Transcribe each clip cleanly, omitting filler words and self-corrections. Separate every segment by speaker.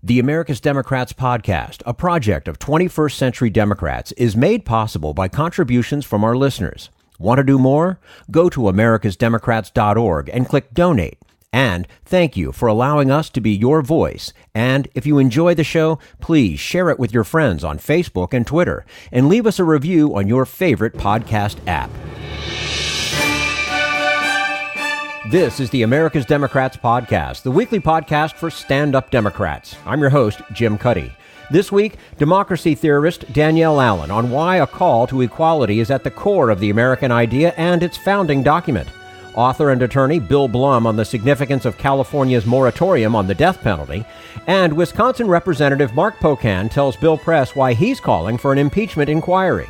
Speaker 1: The America's Democrats podcast, a project of 21st Century Democrats, is made possible by contributions from our listeners. Want to do more? Go to americasdemocrats.org and click Donate. And thank you for allowing us to be your voice. And if you enjoy the show, please share it with your friends on Facebook and Twitter, and leave us a review on your favorite podcast app. This is the America's Democrats podcast, the weekly podcast for stand-up Democrats. I'm your host, Jim Cuddy. This week, democracy theorist Danielle Allen on why a call to equality is at the core of the American idea and its founding document. Author and attorney Bill Blum on the significance of California's moratorium on the death penalty. And Wisconsin Representative Mark Pocan tells Bill Press why he's calling for an impeachment inquiry.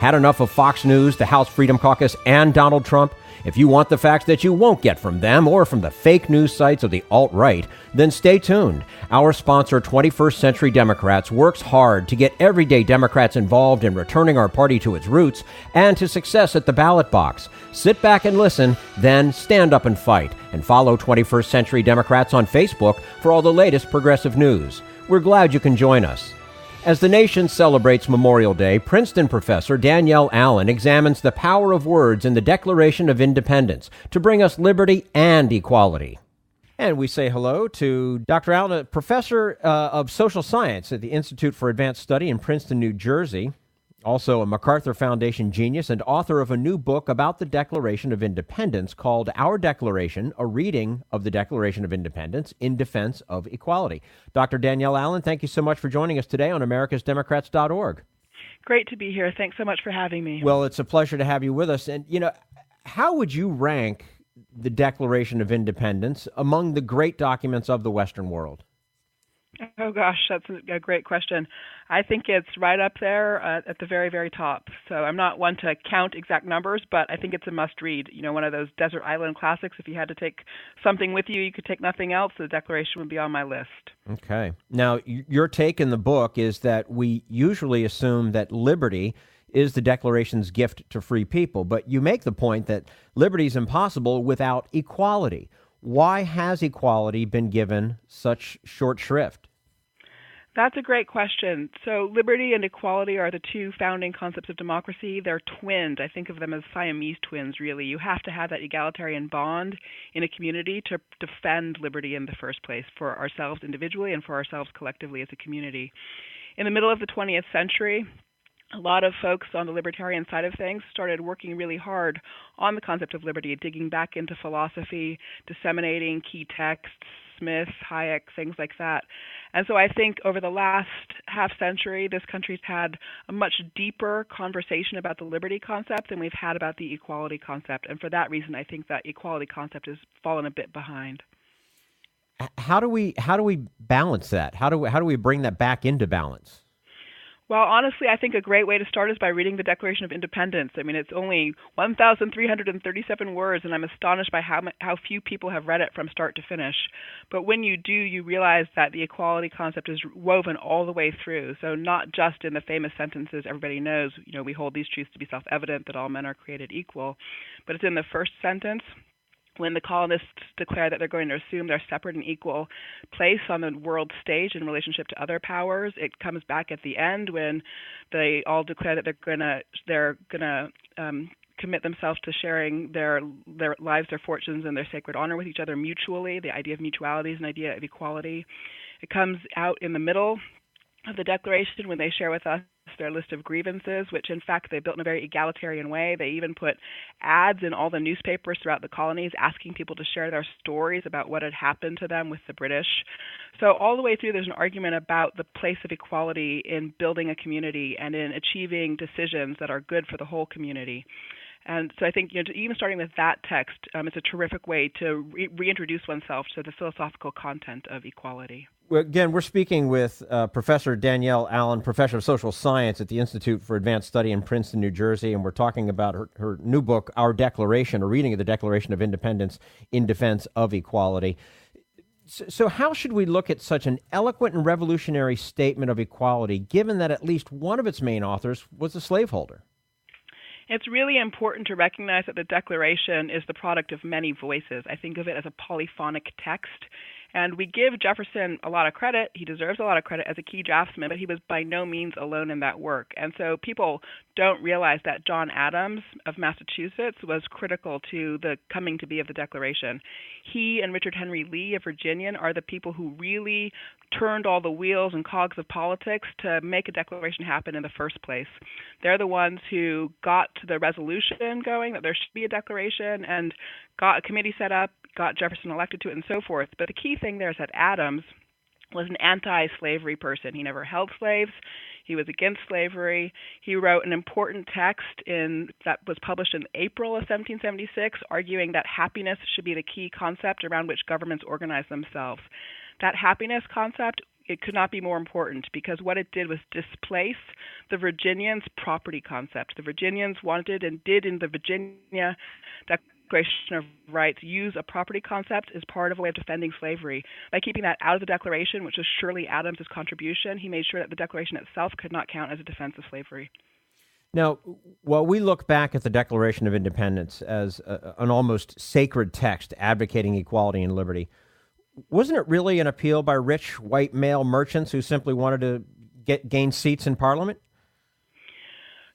Speaker 1: Had enough of Fox News, the House Freedom Caucus, and Donald Trump? If you want the facts that you won't get from them or from the fake news sites of the alt-right, then stay tuned. Our sponsor, 21st Century Democrats, works hard to get everyday Democrats involved in returning our party to its roots and to success at the ballot box. Sit back and listen, then stand up and fight. And follow 21st Century Democrats on Facebook for all the latest progressive news. We're glad you can join us. As the nation celebrates Memorial Day, Princeton Professor Danielle Allen examines the power of words in the Declaration of Independence to bring us liberty and equality. And we say hello to Dr. Allen, a professor of social science at the Institute for Advanced Study in Princeton, New Jersey, also a MacArthur Foundation genius and author of a new book about the Declaration of Independence called Our Declaration, a reading of the Declaration of Independence in defense of equality. Dr. Danielle Allen, thank you so much for joining us today on americasdemocrats.org.
Speaker 2: Great to be here. Thanks so much for having me.
Speaker 1: Well, it's a pleasure to have you with us. And, how would you rank the Declaration of Independence among the great documents of the Western world?
Speaker 2: Oh, gosh, that's a great question. I think it's right up there at the very, very top. So I'm not one to count exact numbers, but I think it's a must-read. One of those desert island classics. If you had to take something with you, you could take nothing else. The Declaration would be on my list. Okay. Now,
Speaker 1: your take in the book is that we usually assume that liberty is the Declaration's gift to free people, but you make the point that liberty is impossible without equality. Why has equality been given such short shrift?
Speaker 2: That's a great question. So liberty and equality are the two founding concepts of democracy. They're twinned. I think of them as Siamese twins, really. You have to have that egalitarian bond in a community to defend liberty in the first place for ourselves individually and for ourselves collectively as a community. In the middle of the 20th century, a lot of folks on the libertarian side of things started working really hard on the concept of liberty, digging back into philosophy, disseminating key texts, Smith, Hayek, things like that. And so I think over the last half century, this country's had a much deeper conversation about the liberty concept than we've had about the equality concept. And for that reason, I think that equality concept has fallen a bit behind.
Speaker 1: How do we balance that? How do we bring that back into balance?
Speaker 2: Well, honestly, I think a great way to start is by reading the Declaration of Independence. I mean, it's only 1,337 words, and I'm astonished by how few people have read it from start to finish. But when you do, you realize that the equality concept is woven all the way through. So not just in the famous sentences everybody knows, we hold these truths to be self-evident that all men are created equal, but it's in the first sentence, when the colonists declare that they're going to assume their separate and equal place on the world stage in relationship to other powers. It comes back at the end when they all declare that they're gonna commit themselves to sharing their lives, their fortunes, and their sacred honor with each other mutually. The idea of mutuality is an idea of equality. It comes out in the middle of the Declaration when they share with us their list of grievances, which in fact they built in a very egalitarian way. They even put ads in all the newspapers throughout the colonies asking people to share their stories about what had happened to them with the British. So all the way through there's an argument about the place of equality in building a community and in achieving decisions that are good for the whole community. And so I think, even starting with that text, it's a terrific way to reintroduce oneself to the philosophical content of equality.
Speaker 1: Well, again, we're speaking with Professor Danielle Allen, Professor of Social Science at the Institute for Advanced Study in Princeton, New Jersey, and we're talking about her new book, Our Declaration, a reading of the Declaration of Independence in defense of equality. So how should we look at such an eloquent and revolutionary statement of equality, given that at least one of its main authors was a slaveholder?
Speaker 2: It's really important to recognize that the Declaration is the product of many voices. I think of it as a polyphonic text. And we give Jefferson a lot of credit. He deserves a lot of credit as a key draftsman, but he was by no means alone in that work. And so people don't realize that John Adams of Massachusetts was critical to the coming to be of the Declaration. He and Richard Henry Lee of Virginia are the people who really turned all the wheels and cogs of politics to make a declaration happen in the first place. They're the ones who got the resolution going that there should be a declaration and got a committee set up, got Jefferson elected to it, and so forth. But the key thing there is that Adams was an anti-slavery person. He never held slaves. He was against slavery. He wrote an important text that was published in April of 1776, arguing that happiness should be the key concept around which governments organize themselves. That happiness concept, it could not be more important because what it did was displace the Virginians' property concept. The Virginians wanted and did in the Virginia Declaration of Rights use a property concept as part of a way of defending slavery. By keeping that out of the Declaration, which was surely Adams' contribution, he made sure that the Declaration itself could not count as a defense of slavery.
Speaker 1: Now, while we look back at the Declaration of Independence as an almost sacred text advocating equality and liberty, wasn't it really an appeal by rich white male merchants who simply wanted to gain seats in Parliament?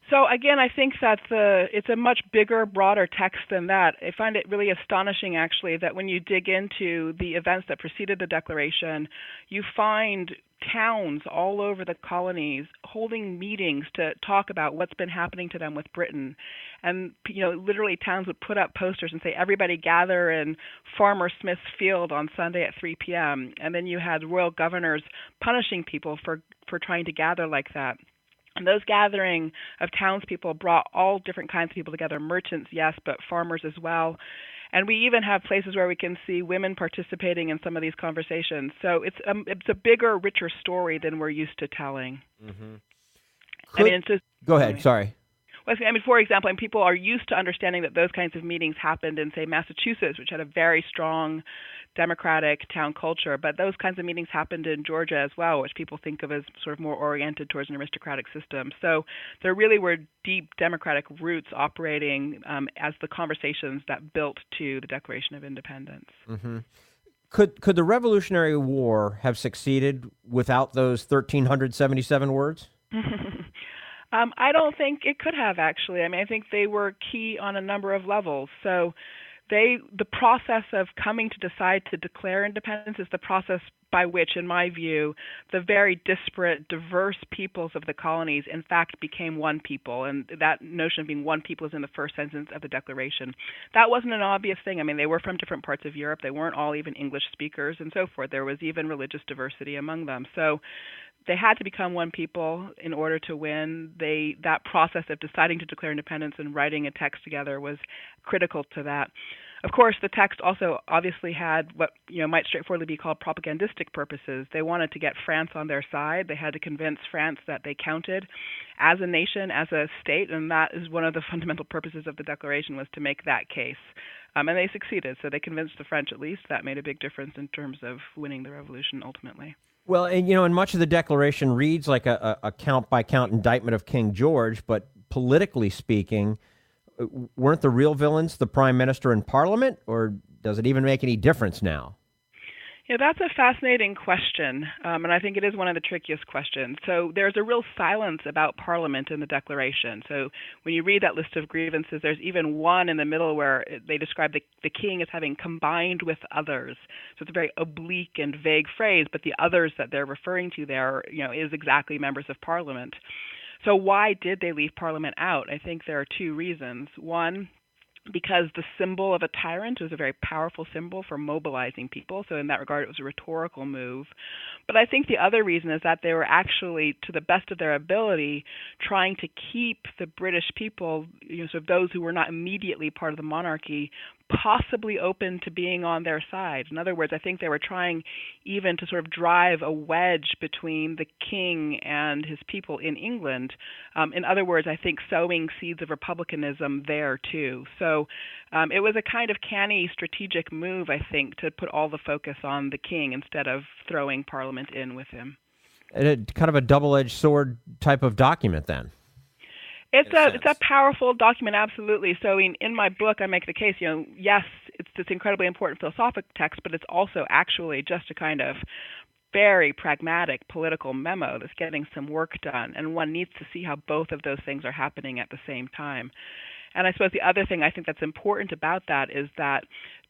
Speaker 2: So again, I think that it's a much bigger, broader text than that. I find it really astonishing, actually, that when you dig into the events that preceded the Declaration, you find towns all over the colonies holding meetings to talk about what's been happening to them with Britain. And, literally towns would put up posters and say, everybody gather in Farmer Smith's field on Sunday at 3 p.m. And then you had royal governors punishing people for trying to gather like that. And those gathering of townspeople brought all different kinds of people together, merchants, yes, but farmers as well. And we even have places where we can see women participating in some of these conversations. So it's a bigger, richer story than we're used to telling.
Speaker 1: Mm-hmm. Go ahead. Sorry.
Speaker 2: Well, for example, people are used to understanding that those kinds of meetings happened in, say, Massachusetts, which had a very strong Democratic town culture. But those kinds of meetings happened in Georgia as well, which people think of as sort of more oriented towards an aristocratic system. So there really were deep Democratic roots operating as the conversations that built to the Declaration of Independence.
Speaker 1: Mm-hmm. Could the Revolutionary War have succeeded without those 1,377 words?
Speaker 2: I don't think it could have, actually. I think they were key on a number of levels. So the process of coming to decide to declare independence is the process by which, in my view, the very disparate, diverse peoples of the colonies, in fact, became one people. And that notion of being one people is in the first sentence of the Declaration. That wasn't an obvious thing. They were from different parts of Europe. They weren't all even English speakers and so forth. There was even religious diversity among them. So they had to become one people in order to win. That process of deciding to declare independence and writing a text together was critical to that. Of course, the text also obviously had what might straightforwardly be called propagandistic purposes. They wanted to get France on their side. They had to convince France that they counted as a nation, as a state, and that is one of the fundamental purposes of the Declaration, was to make that case. And they succeeded. So they convinced the French, at least. That made a big difference in terms of winning the revolution ultimately.
Speaker 1: Well, and much of the Declaration reads like a count-by-count indictment of King George, but politically speaking, weren't the real villains the Prime Minister and Parliament, or does it even make any difference now?
Speaker 2: Yeah, that's a fascinating question, and I think it is one of the trickiest questions. So there's a real silence about Parliament in the Declaration. So when you read that list of grievances, there's even one in the middle where they describe the king as having combined with others. So it's a very oblique and vague phrase, but the others that they're referring to there, is exactly members of Parliament. So why did they leave Parliament out? I think there are two reasons. One, because the symbol of a tyrant was a very powerful symbol for mobilizing people. So in that regard, it was a rhetorical move. But I think the other reason is that they were actually, to the best of their ability, trying to keep the British people, sort of those who were not immediately part of the monarchy, possibly open to being on their side. In other words, I think they were trying even to sort of drive a wedge between the king and his people in England. In other words, I think sowing seeds of republicanism there too. So it was a kind of canny strategic move, I think, to put all the focus on the king instead of throwing Parliament in with him.
Speaker 1: Kind of a double-edged sword type of document then.
Speaker 2: It's a powerful document, absolutely. So in my book, I make the case, yes, it's this incredibly important philosophic text, but it's also actually just a kind of very pragmatic political memo that's getting some work done, and one needs to see how both of those things are happening at the same time. And I suppose the other thing I think that's important about that is that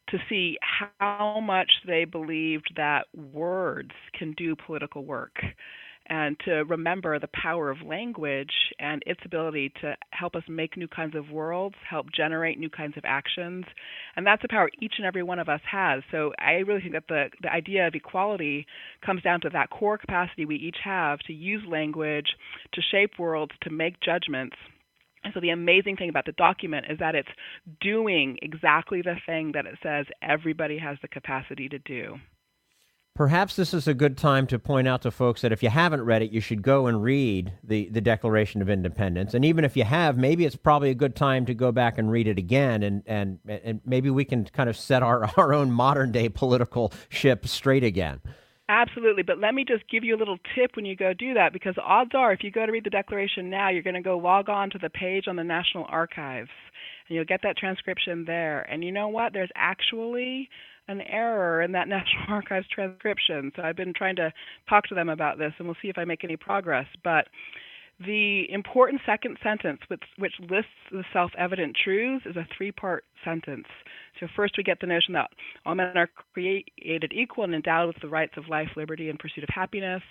Speaker 2: to see how much they believed that words can do political work, and to remember the power of language and its ability to help us make new kinds of worlds, help generate new kinds of actions. And that's a power each and every one of us has. So I really think that the idea of equality comes down to that core capacity we each have to use language, to shape worlds, to make judgments. And so the amazing thing about the document is that it's doing exactly the thing that it says everybody has the capacity to do.
Speaker 1: Perhaps this is a good time to point out to folks that if you haven't read it, you should go and read the Declaration of Independence. And even if you have, maybe it's probably a good time to go back and read it again, and maybe we can kind of set our own modern-day political ship straight again.
Speaker 2: Absolutely, but let me just give you a little tip when you go do that, because odds are if you go to read the Declaration now, you're going to go log on to the page on the National Archives, and you'll get that transcription there. And you know what? There's actually an error in that National Archives transcription. So I've been trying to talk to them about this, and we'll see if I make any progress. But the important second sentence, which lists the self-evident truths, is a three-part sentence. So first we get the notion that all men are created equal and endowed with the rights of life, liberty, and pursuit of happiness.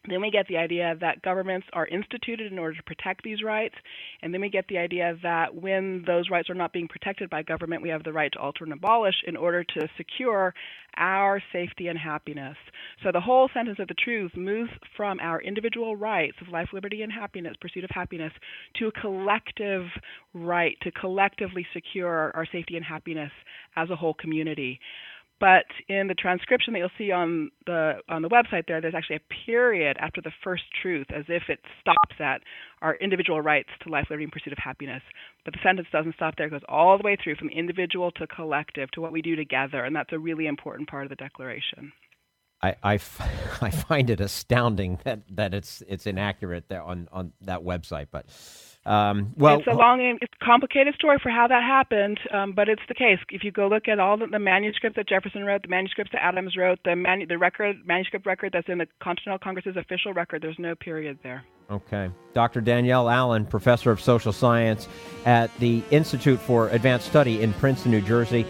Speaker 2: Then we get the idea that governments are instituted in order to protect these rights. And then we get the idea that when those rights are not being protected by government, we have the right to alter and abolish in order to secure our safety and happiness. So the whole sentence of the truth moves from our individual rights of life, liberty, and happiness, pursuit of happiness, to a collective right to collectively secure our safety and happiness as a whole community. But in the transcription that you'll see on the website there's actually a period after the first truth, as if it stops at our individual rights to life, liberty, and pursuit of happiness. But the sentence doesn't stop there. It goes all the way through from individual to collective to what we do together, and that's a really important part of the Declaration.
Speaker 1: I find it astounding that it's inaccurate there on that website, but
Speaker 2: it's a complicated story for how that happened, but it's the case. If you go look at all the manuscripts that Jefferson wrote, the manuscripts that Adams wrote, the manuscript record that's in the Continental Congress's official record, there's no period there.
Speaker 1: Okay. Dr. Danielle Allen, professor of social science at the Institute for Advanced Study in Princeton, New Jersey.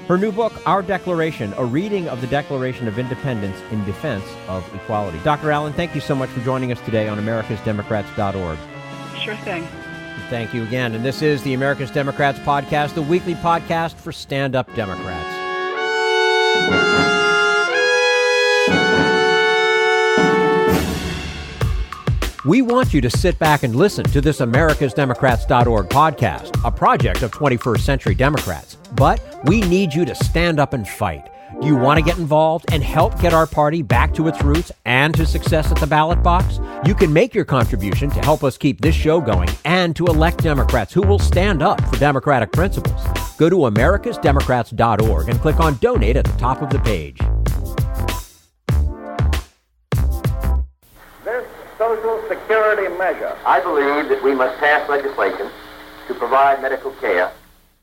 Speaker 1: Her new book, Our Declaration, a reading of the Declaration of Independence in defense of equality. Dr. Allen, thank you so much for joining us today on americasdemocrats.org.
Speaker 2: Sure thing.
Speaker 1: Thank you again. And this is the America's Democrats podcast, the weekly podcast for stand-up Democrats. We want you to sit back and listen to this americasdemocrats.org podcast, a project of 21st Century Democrats. But we need you to stand up and fight. Do you want to get involved and help get our party back to its roots and to success at the ballot box? You can make your contribution to help us keep this show going and to elect Democrats who will stand up for democratic principles. Go to americasdemocrats.org and click on Donate at the top of the page.
Speaker 3: This Social Security measure, I believe that we must pass legislation to provide medical care.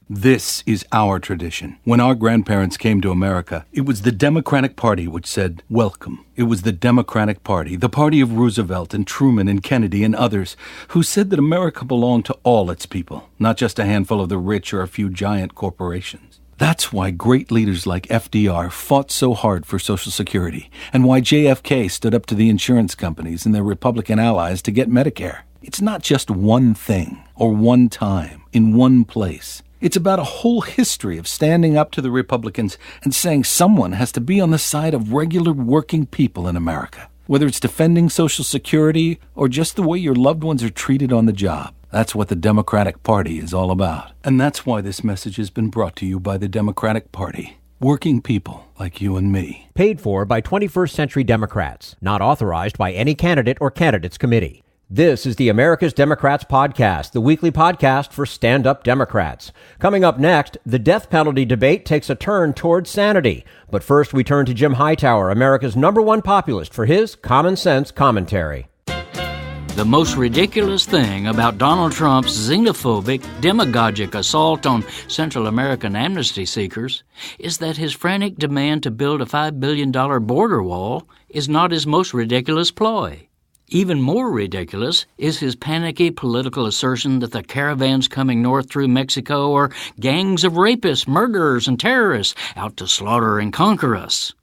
Speaker 4: This is our tradition. When our grandparents came to America, it was the Democratic Party which said, welcome. It was the Democratic Party, the party of Roosevelt and Truman and Kennedy and others, who said that America belonged to all its people, not just a handful of the rich or a few giant corporations. That's why great leaders like FDR fought so hard for Social Security, and why JFK stood up to the insurance companies and their Republican allies to get Medicare. It's not just one thing, or one time, in one place. It's about a whole history of standing up to the Republicans and saying someone has to be on the side of regular working people in America, whether it's defending Social Security or just the way your loved ones are treated on the job. That's what the Democratic Party is all about. And that's why this message has been brought to you by the Democratic Party. Working people like you and me.
Speaker 1: Paid for by 21st Century Democrats. Not authorized by any candidate or candidates committee. This is the America's Democrats podcast, the weekly podcast for stand-up Democrats. Coming up next, the death penalty debate takes a turn towards sanity. But first, we turn to Jim Hightower, America's #1 populist, for his common sense commentary.
Speaker 5: The most ridiculous thing about Donald Trump's xenophobic, demagogic assault on Central American amnesty seekers is that his frantic demand to build a $5 billion border wall is not his most ridiculous ploy. Even more ridiculous is his panicky political assertion that the caravans coming north through Mexico are gangs of rapists, murderers, and terrorists out to slaughter and conquer us.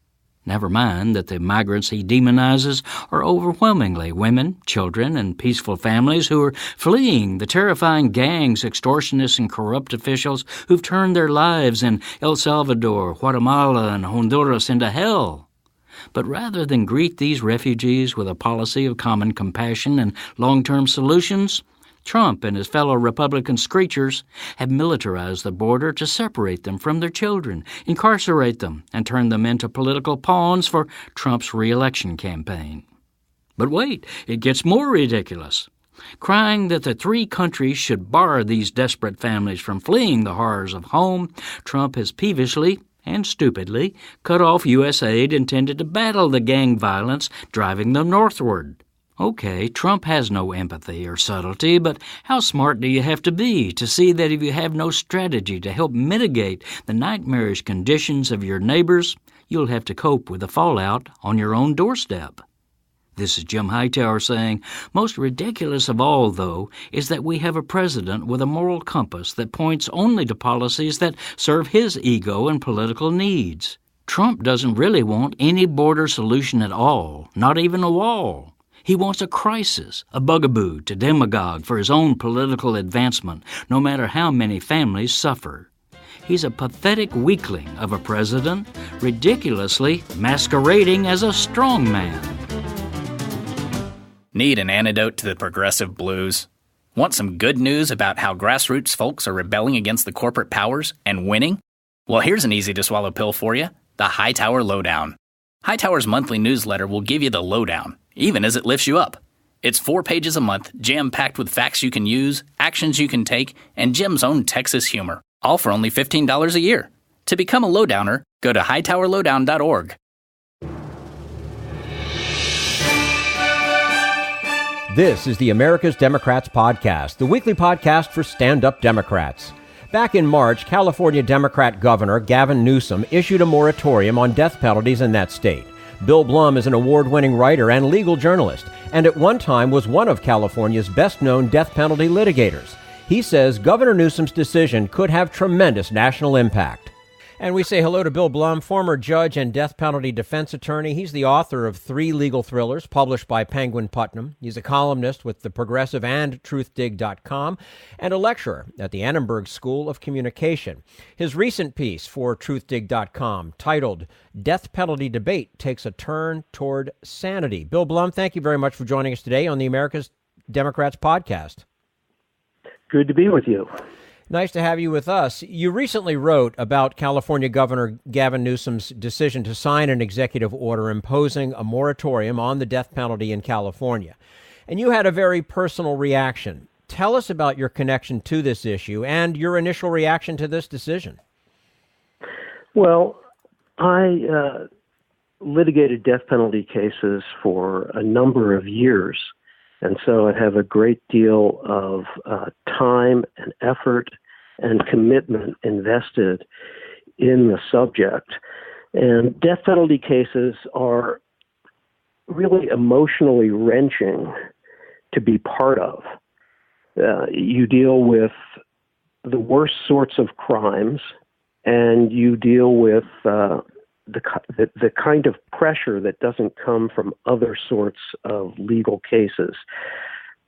Speaker 5: Never mind that the migrants he demonizes are overwhelmingly women, children, and peaceful families who are fleeing the terrifying gangs, extortionists, and corrupt officials who've turned their lives in El Salvador, Guatemala, and Honduras into hell. But rather than greet these refugees with a policy of common compassion and long-term solutions, Trump and his fellow Republican screechers have militarized the border to separate them from their children, incarcerate them, and turn them into political pawns for Trump's re-election campaign. But wait, it gets more ridiculous. Crying that the three countries should bar these desperate families from fleeing the horrors of home, Trump has peevishly and stupidly cut off U.S. aid intended to battle the gang violence driving them northward. Okay, Trump has no empathy or subtlety, but how smart do you have to be to see that if you have no strategy to help mitigate the nightmarish conditions of your neighbors, you'll have to cope with the fallout on your own doorstep? This is Jim Hightower saying, most ridiculous of all, though, is that we have a president with a moral compass that points only to policies that serve his ego and political needs. Trump doesn't really want any border solution at all, not even a wall. He wants a crisis, a bugaboo to demagogue for his own political advancement, no matter how many families suffer. He's a pathetic weakling of a president, ridiculously masquerading as a strongman.
Speaker 6: Need an antidote to the progressive blues? Want some good news about how grassroots folks are rebelling against the corporate powers and winning? Well, here's an easy-to-swallow pill for you, the Hightower Lowdown. Hightower's monthly newsletter will give you the lowdown, even as it lifts you up. It's 4 pages a month, jam-packed with facts you can use, actions you can take, and Jim's own Texas humor, all for only $15 a year. To become a lowdowner, go to hightowerlowdown.org.
Speaker 1: This is the America's Democrats podcast, the weekly podcast for stand-up Democrats. Back in March, California Democrat Governor Gavin Newsom issued a moratorium on death penalties in that state. Bill Blum is an award-winning writer and legal journalist, and at one time was one of California's best-known death penalty litigators. He says Governor Newsom's decision could have tremendous national impact. And we say hello to Bill Blum, former judge and death penalty defense attorney. He's the author of 3 legal thrillers published by Penguin Putnam. He's a columnist with the Progressive and truthdig.com and a lecturer at the Annenberg School of Communication. His recent piece for truthdig.com, titled Death Penalty Debate Takes a Turn Toward Sanity. Bill Blum, thank you very much for joining us today on the America's Democrats podcast.
Speaker 7: Good to be with you.
Speaker 1: Nice to have you with us. You recently wrote about California Governor Gavin Newsom's decision to sign an executive order imposing a moratorium on the death penalty in California. And you had a very personal reaction. Tell us about your connection to this issue and your initial reaction to this decision.
Speaker 7: Well, I litigated death penalty cases for a number of years. And so I have a great deal of time and effort and commitment invested in the subject. And death penalty cases are really emotionally wrenching to be part of. You deal with the worst sorts of crimes, and you deal with the kind of pressure that doesn't come from other sorts of legal cases.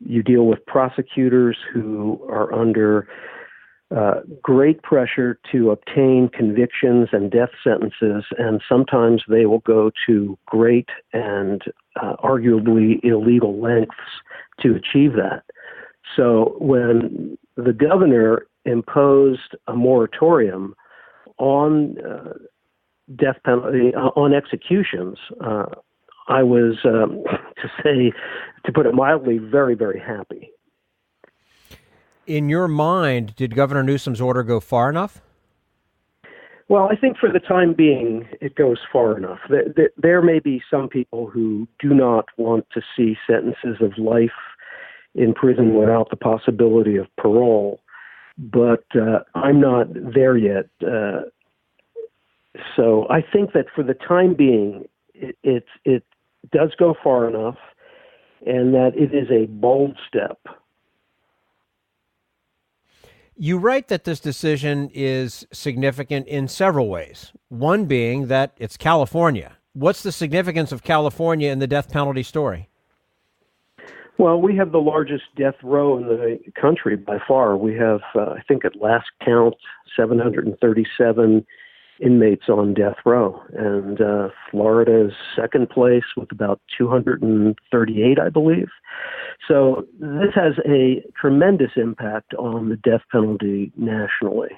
Speaker 7: You deal with prosecutors who are under great pressure to obtain convictions and death sentences, and sometimes they will go to great and arguably illegal lengths to achieve that. So when the governor imposed a moratorium on death penalty, on executions, I was, to put it mildly, very, very happy.
Speaker 1: In your mind, did Governor Newsom's order go far enough?
Speaker 7: Well, I think for the time being, it goes far enough. There may be some people who do not want to see sentences of life in prison without the possibility of parole. But I'm not there yet. So I think that for the time being, it does go far enough, and that it is a bold step.
Speaker 1: You write that this decision is significant in several ways, one being that it's California. What's the significance of California in the death penalty story?
Speaker 7: Well, we have the largest death row in the country by far. We have, I think at last count, 737 inmates on death row. And Florida is second place with about 238, I believe. So this has a tremendous impact on the death penalty nationally.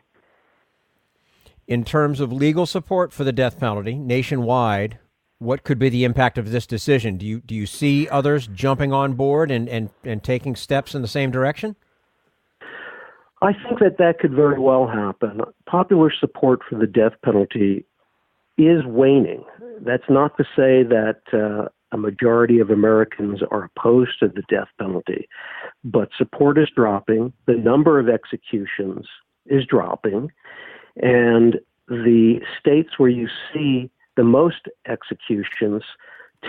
Speaker 1: In terms of legal support for the death penalty nationwide, what could be the impact of this decision? Do you see others jumping on board and taking steps in the same direction?
Speaker 7: I think that could very well happen. Popular support for the death penalty is waning. That's not to say that a majority of Americans are opposed to the death penalty, but support is dropping. The number of executions is dropping, and the states where you see the most executions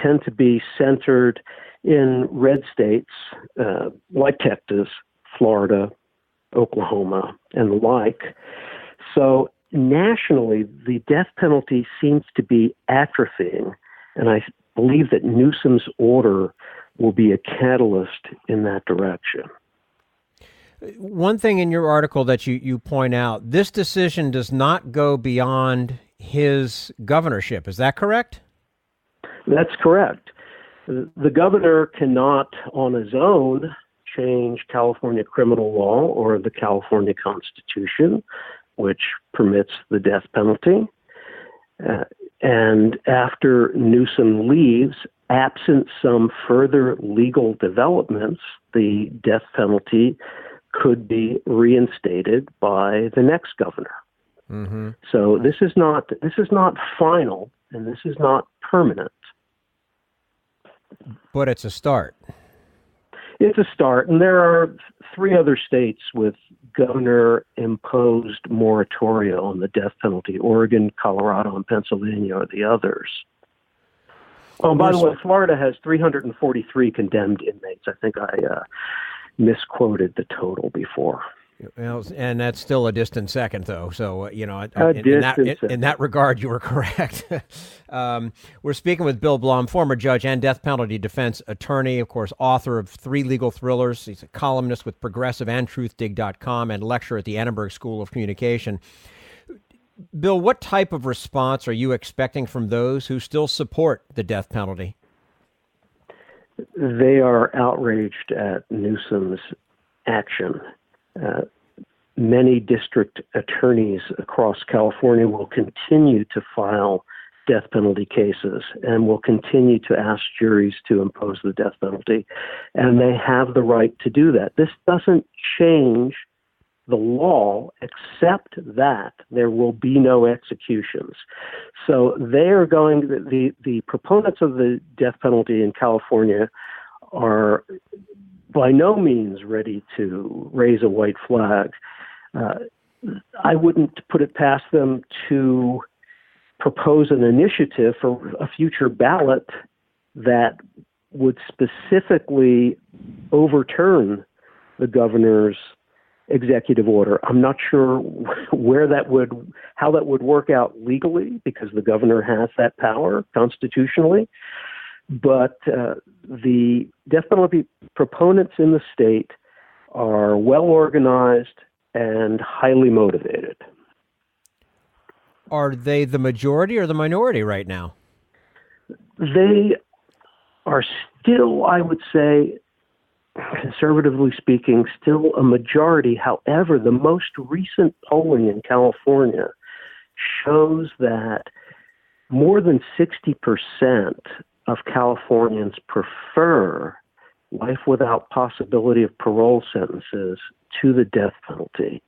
Speaker 7: tend to be centered in red states like Texas, Florida, Oklahoma, and the like. So nationally, the death penalty seems to be atrophying, and I believe that Newsom's order will be a catalyst in that direction.
Speaker 1: One thing in your article that you point out, this decision does not go beyond his governorship. Is that correct?
Speaker 7: That's correct. The governor cannot, on his own, change California criminal law or the California Constitution, which permits the death penalty. And after Newsom leaves, absent some further legal developments, the death penalty could be reinstated by the next governor. Mm-hmm. So this is not final, and this is not permanent.
Speaker 1: But it's a start.
Speaker 7: It's a start, and there are 3 other states with governor-imposed moratoria on the death penalty. Oregon, Colorado, and Pennsylvania are the others. Oh, by the way, Florida has 343 condemned inmates. I think I misquoted the total before.
Speaker 1: Well, and that's still a distant second, though. So, in that regard, you were correct. We're speaking with Bill Blum, former judge and death penalty defense attorney, of course, author of 3 legal thrillers. He's a columnist with Progressive and TruthDig.com and lecturer at the Annenberg School of Communication. Bill, what type of response are you expecting from those who still support the death penalty?
Speaker 7: They are outraged at Newsom's action. Many district attorneys across California will continue to file death penalty cases and will continue to ask juries to impose the death penalty. And they have the right to do that. This doesn't change the law, except that there will be no executions. So they are going, the proponents of the death penalty in California are by no means ready to raise a white flag. I wouldn't put it past them to propose an initiative for a future ballot that would specifically overturn the governor's executive order. I'm not sure how that would work out legally, because the governor has that power constitutionally. But the death penalty proponents in the state are well organized and highly motivated.
Speaker 1: Are they the majority or the minority right now?
Speaker 7: They are still, I would say, conservatively speaking, still a majority. However, the most recent polling in California shows that more than 60% of Californians prefer life without possibility of parole sentences to the death penalty.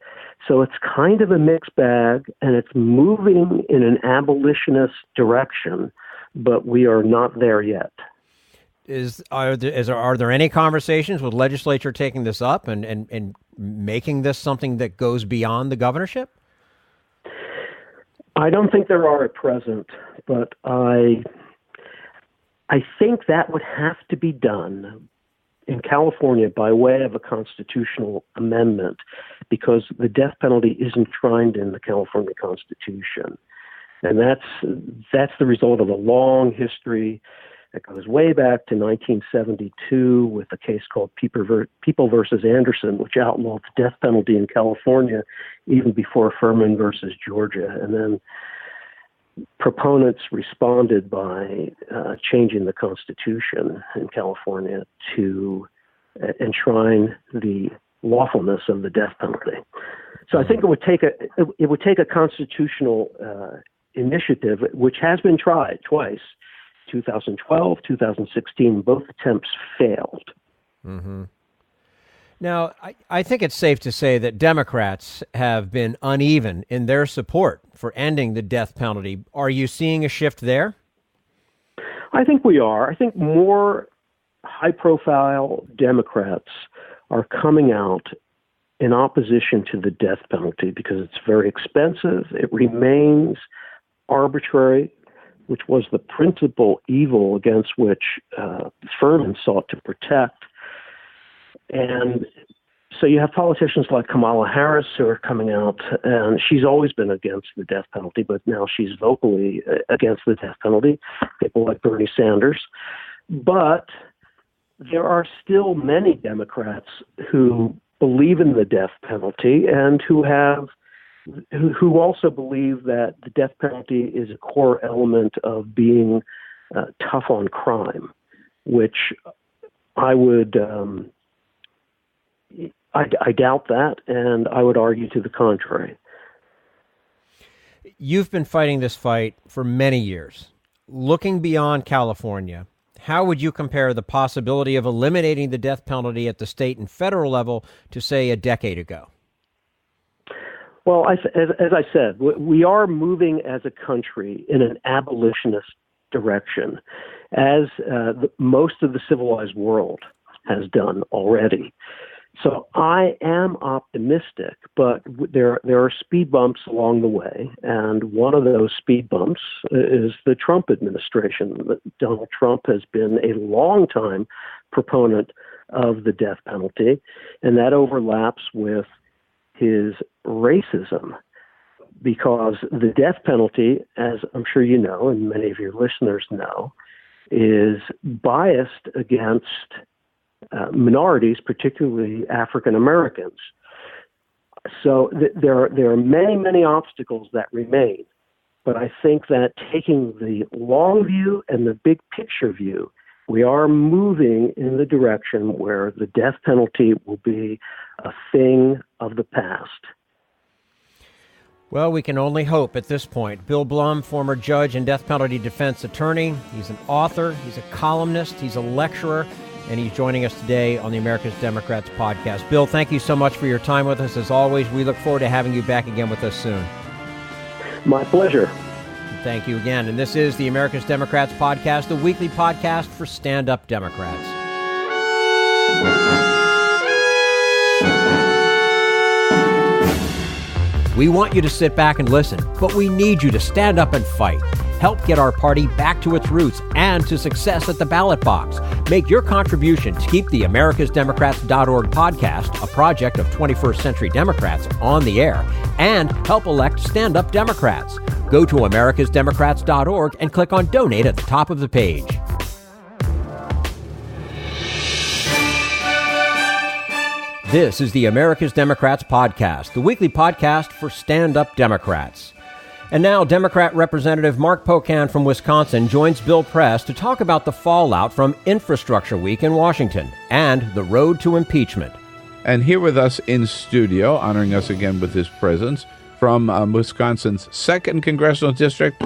Speaker 7: So it's kind of a mixed bag, and it's moving in an abolitionist direction, but we are not there yet.
Speaker 1: Are there any conversations with legislature taking this up and making this something that goes beyond the governorship?
Speaker 7: I don't think there are at present, but I think that would have to be done in California by way of a constitutional amendment, because the death penalty is enshrined in the California Constitution. And that's the result of a long history that goes way back to 1972 with a case called People versus Anderson, which outlawed the death penalty in California even before Furman versus Georgia. And then proponents responded by changing the Constitution in California to enshrine the lawfulness of the death penalty. So I think it would take a constitutional initiative, which has been tried twice, 2012, 2016. Both attempts failed.
Speaker 1: Mm-hmm. Now, I think it's safe to say that Democrats have been uneven in their support for ending the death penalty. Are you seeing a shift there?
Speaker 7: I think we are. I think more high-profile Democrats are coming out in opposition to the death penalty because it's very expensive. It remains arbitrary, which was the principal evil against which Furman sought to protect. And so you have politicians like Kamala Harris who are coming out, and she's always been against the death penalty, but now she's vocally against the death penalty, people like Bernie Sanders. But there are still many Democrats who believe in the death penalty and who also believe that the death penalty is a core element of being tough on crime, which I would I doubt that, and I would argue to the contrary.
Speaker 1: You've been fighting this fight for many years. Looking beyond California, how would you compare the possibility of eliminating the death penalty at the state and federal level to, say, a decade ago?
Speaker 7: Well, as I said, we are moving as a country in an abolitionist direction, as most of the civilized world has done already. So I am optimistic, but there are speed bumps along the way, and one of those speed bumps is the Trump administration. Donald Trump has been a long-time proponent of the death penalty, and that overlaps with his racism, because the death penalty, as I'm sure you know, and many of your listeners know, is biased against minorities, particularly African Americans. So there are many obstacles that remain, but I think that taking the long view and the big picture view, we are moving in the direction where the death penalty will be a thing of the past.
Speaker 1: Well, we can only hope at this point. Bill Blum, former judge and death penalty defense attorney. He's an author, he's a columnist, he's a lecturer, and he's joining us today on the America's Democrats podcast. Bill, thank you so much for your time with us. As always, we look forward to having you back again with us soon.
Speaker 7: My pleasure.
Speaker 1: Thank you again. And this is the America's Democrats podcast, the weekly podcast for stand-up Democrats. We want you to sit back and listen, but we need you to stand up and fight. Help get our party back to its roots and to success at the ballot box. Make your contribution to keep the AmericasDemocrats.org podcast, a project of 21st Century Democrats, on the air, and help elect stand-up Democrats. Go to AmericasDemocrats.org and click on Donate at the top of the page. This is the America's Democrats podcast, the weekly podcast for stand-up Democrats. And now, Democrat Representative Mark Pocan from Wisconsin joins Bill Press to talk about the fallout from Infrastructure Week in Washington and the road to impeachment.
Speaker 8: And here with us in studio, honoring us again with his presence, from Wisconsin's 2nd Congressional District,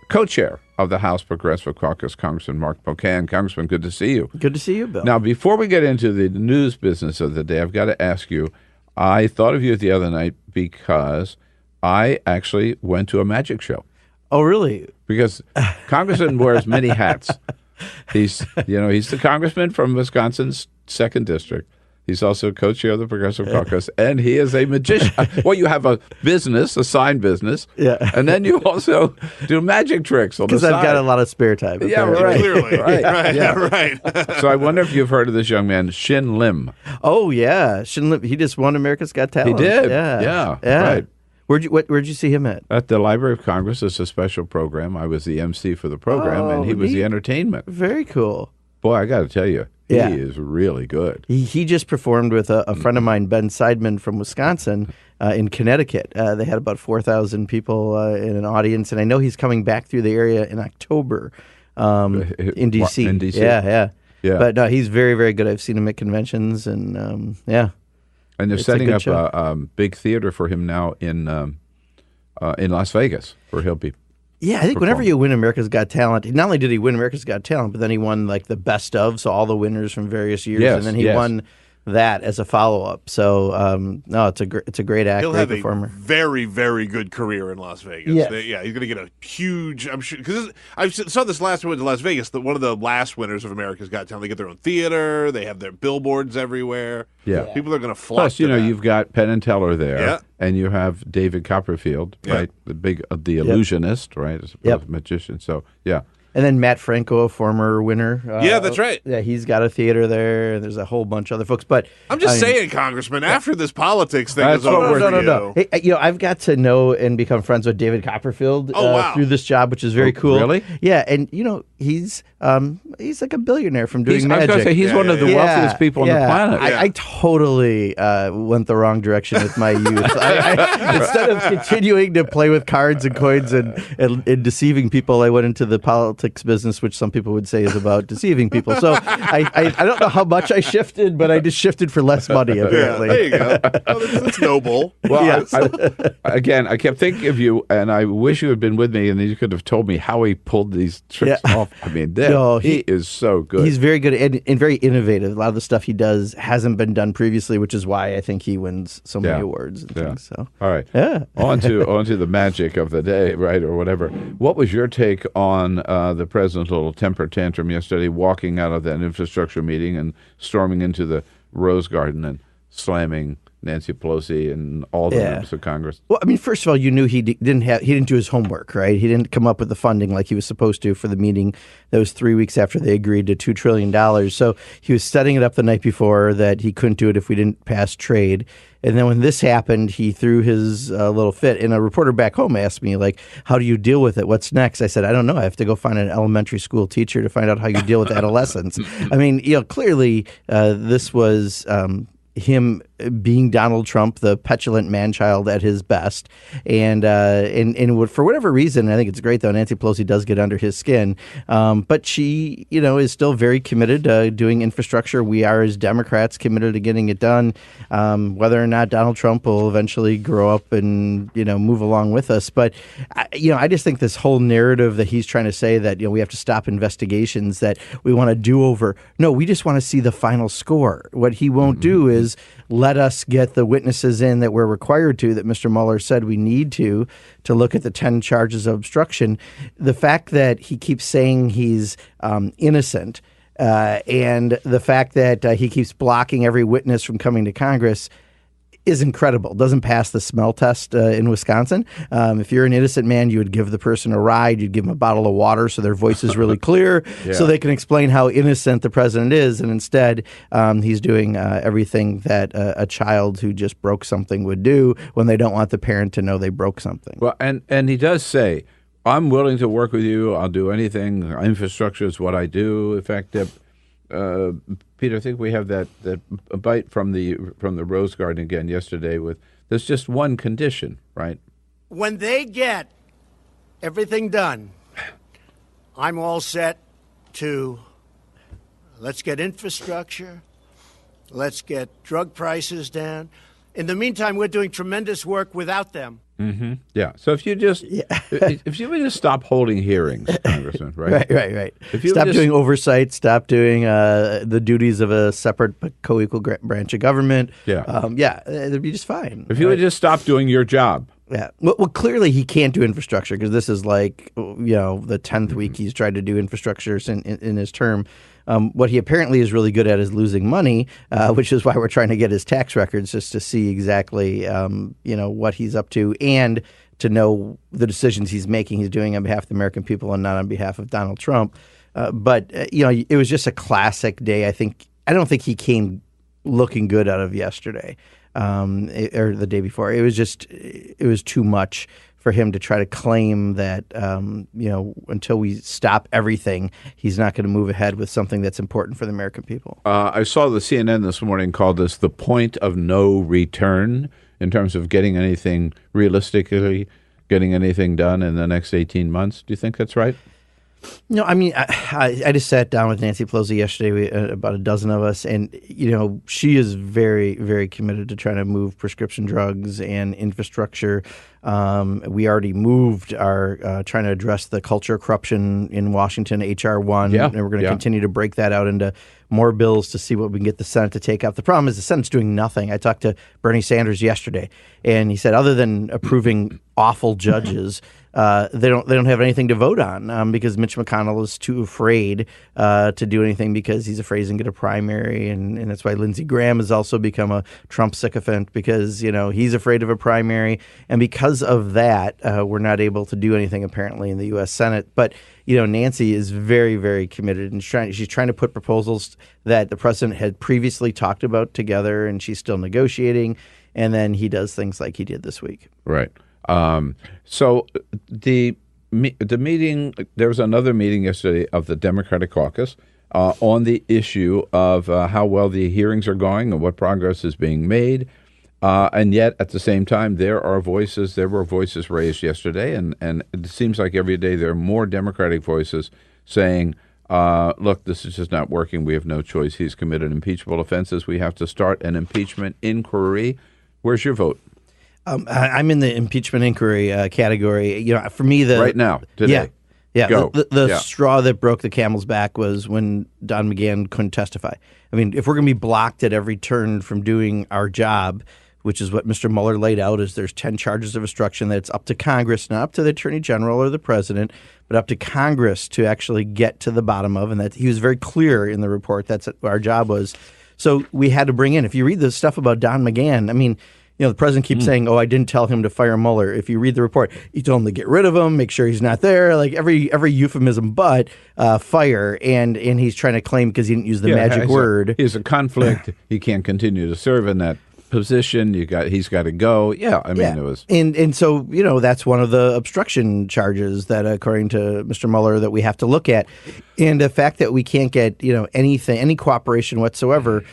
Speaker 8: co-chair of the House Progressive Caucus, Congressman Mark Pocan. Congressman, good to see you.
Speaker 9: Good to see you, Bill.
Speaker 8: Now, before we get into the news business of the day, I've got to ask you, I thought of you the other night because I actually went to a magic show.
Speaker 9: Oh, really?
Speaker 8: Because Congressman wears many hats. He's the congressman from Wisconsin's 2nd district. He's also co-chair of the Progressive Caucus, and he is a magician. Well, you have a business, a sign business, and then you also do magic tricks on the side.
Speaker 9: Because I've got a lot of spare time.
Speaker 8: Yeah, right.
Speaker 10: Clearly.
Speaker 8: Right.
Speaker 10: Yeah, right.
Speaker 8: So I wonder if you've heard of this young man, Shin Lim.
Speaker 9: Oh, yeah. Shin Lim, he just won America's Got Talent.
Speaker 8: He did.
Speaker 9: Yeah.
Speaker 8: Right.
Speaker 9: Where'd you see him at?
Speaker 8: At the Library of Congress. It's a special program. I was the MC for the program, and he was the entertainment.
Speaker 9: Very cool.
Speaker 8: Boy, I got to tell you, he
Speaker 9: Yeah.
Speaker 8: is really good.
Speaker 9: He just performed with a friend of mine, Ben Seidman from Wisconsin, in Connecticut. They had about 4,000 people in an audience, and I know he's coming back through the area in October in D.C.
Speaker 8: In D.C.?
Speaker 9: Yeah.
Speaker 8: Yeah.
Speaker 9: But no, he's very, very good. I've seen him at conventions, and yeah.
Speaker 8: And they're
Speaker 9: It's a
Speaker 8: setting
Speaker 9: good
Speaker 8: up a big theater for him now in Las Vegas, where he'll be.
Speaker 9: Yeah, I think whenever you win America's Got Talent, not only did he win America's Got Talent, but then he won like the best of, so all the winners from various years, and then he won that as a follow-up. So no, it's a great act,
Speaker 10: He'll
Speaker 9: great
Speaker 10: have
Speaker 9: performer.
Speaker 10: a very, very good career in Las Vegas.
Speaker 9: Yes.
Speaker 10: Yeah, he's going to get a huge. I'm sure because I saw this last one in Las Vegas. One of the last winners of America's Got Talent. They get their own theater. They have their billboards everywhere.
Speaker 8: Yeah.
Speaker 10: People are going to flock.
Speaker 8: Plus,
Speaker 10: to that.
Speaker 8: you've got Penn and Teller there,
Speaker 10: Yeah.
Speaker 8: and you have David Copperfield, right? The illusionist, right? As a magician. So, yeah.
Speaker 9: And then Matt Franco, a former winner.
Speaker 10: Yeah, that's right.
Speaker 9: Yeah, he's got a theater there. There's a whole bunch of other folks. But
Speaker 10: I'm just saying, Congressman, after this politics thing
Speaker 8: That's
Speaker 10: is over,
Speaker 9: no. Hey, I've got to know and become friends with David Copperfield
Speaker 10: wow.
Speaker 9: through this job, which is very cool.
Speaker 8: Really?
Speaker 9: Yeah, and he's like a billionaire from doing magic.
Speaker 8: I was going to say, he's one of the wealthiest people on the planet.
Speaker 9: I totally went the wrong direction with my youth. Instead of continuing to play with cards and coins and deceiving people, I went into the politics business, which some people would say is about deceiving people. So I don't know how much I shifted, but I just shifted for less money, apparently.
Speaker 10: There you go. That's noble.
Speaker 8: Well,
Speaker 9: Yes.
Speaker 8: I kept thinking of you, and I wish you had been with me, and you could have told me how he pulled these tricks off. I mean, he is so good.
Speaker 9: He's very good and very innovative. A lot of the stuff he does hasn't been done previously, which is why I think he wins so many awards and things. So,
Speaker 8: all right.
Speaker 9: Yeah.
Speaker 8: on to the magic of the day, right, or whatever. What was your take on the president's little temper tantrum yesterday, walking out of that infrastructure meeting and storming into the Rose Garden and slamming Nancy Pelosi and all the members of Congress?
Speaker 9: Well, I mean, first of all, you knew he didn't do his homework, right? He didn't come up with the funding like he was supposed to for the meeting that was 3 weeks after they agreed to $2 trillion. So he was setting it up the night before that he couldn't do it if we didn't pass trade. And then when this happened, he threw his little fit. And a reporter back home asked me, like, how do you deal with it? What's next? I said, I don't know. I have to go find an elementary school teacher to find out how you deal with adolescents. I mean, clearly this was him being Donald Trump, the petulant man-child at his best, and for whatever reason, I think it's great though. Nancy Pelosi does get under his skin, but she, is still very committed to doing infrastructure. We are, as Democrats, committed to getting it done. Whether or not Donald Trump will eventually grow up and move along with us, but I just think this whole narrative that he's trying to say that we have to stop investigations, that we want a do-over. No, we just want to see the final score. What he won't do is let us get the witnesses in that we're required to, that Mr. Mueller said we need to look at the 10 charges of obstruction. The fact that he keeps saying he's innocent and the fact that he keeps blocking every witness from coming to Congress is incredible. Doesn't pass the smell test in Wisconsin. If you're an innocent man, you would give the person a ride. You'd give them a bottle of water so their voice is really clear, so they can explain how innocent the president is. And instead, he's doing everything that a child who just broke something would do when they don't want the parent to know they broke something.
Speaker 8: Well, and he does say, I'm willing to work with you. I'll do anything. Infrastructure is what I do. In fact, Peter, I think we have that bite from the Rose Garden again yesterday. There's just one condition, right?
Speaker 11: When they get everything done, I'm all set to let's get infrastructure, let's get drug prices down. In the meantime, we're doing tremendous work without them.
Speaker 8: Mm-hmm. Yeah. So if you would just stop holding hearings, Congressman, right?
Speaker 9: Right. Stop doing oversight. Stop doing the duties of a separate but co-equal branch of government.
Speaker 8: Yeah.
Speaker 9: it'd be just fine.
Speaker 8: If you would just stop doing your job,
Speaker 9: Yeah. Well, clearly he can't do infrastructure because this is like, the 10th week he's tried to do infrastructure in his term. What he apparently is really good at is losing money, which is why we're trying to get his tax records just to see exactly, what he's up to and to know the decisions he's making. He's doing on behalf of the American people and not on behalf of Donald Trump. But it was just a classic day. I don't think he came looking good out of yesterday. Or the day before. It was too much for him to try to claim that, until we stop everything, he's not going to move ahead with something that's important for the American people.
Speaker 8: I saw the CNN this morning called this the point of no return in terms of getting anything done in the next 18 months. Do you think that's right?
Speaker 9: No, I mean, I just sat down with Nancy Pelosi yesterday, about a dozen of us, and, she is very, very committed to trying to move prescription drugs and infrastructure. We already moved our trying to address the culture of corruption in Washington, H.R. 1, and we're going to continue to break that out into more bills to see what we can get the Senate to take up. The problem is the Senate's doing nothing. I talked to Bernie Sanders yesterday, and he said other than approving awful judges, they don't have anything to vote on because Mitch McConnell is too afraid to do anything because he's afraid he's going to get a primary, and that's why Lindsey Graham has also become a Trump sycophant because he's afraid of a primary, and because of that, we're not able to do anything apparently in the U.S. Senate. But Nancy is very, very committed, and she's trying to put proposals that the president had previously talked about together, and she's still negotiating, and then he does things like he did this week.
Speaker 8: Right. So the meeting, there was another meeting yesterday of the Democratic Caucus on the issue of how well the hearings are going and what progress is being made. And yet, at the same time, there were voices raised yesterday, and it seems like every day there are more Democratic voices saying, look, this is just not working. We have no choice. He's committed impeachable offenses. We have to start an impeachment inquiry. Where's your vote?
Speaker 9: I'm in the impeachment inquiry category. For me,
Speaker 8: right now, today.
Speaker 9: Yeah.
Speaker 8: Go.
Speaker 9: The straw that broke the camel's back was when Don McGahn couldn't testify. I mean, if we're going to be blocked at every turn from doing our job, which is what Mr. Mueller laid out, is there's 10 charges of obstruction that it's up to Congress, not up to the Attorney General or the President, but up to Congress to actually get to the bottom of, and that he was very clear in the report. That's what our job was. So we had to bring in, if you read the stuff about Don McGahn, I mean, the president keeps saying, I didn't tell him to fire Mueller. If you read the report, he told him to get rid of him, make sure he's not there, like every euphemism but fire. And he's trying to claim because he didn't use the magic word.
Speaker 8: He's a conflict. He can't continue to serve in that position. He's got to go. Yeah, I mean, it was.
Speaker 9: And so, that's one of the obstruction charges that, according to Mr. Mueller, that we have to look at. And the fact that we can't get, any cooperation whatsoever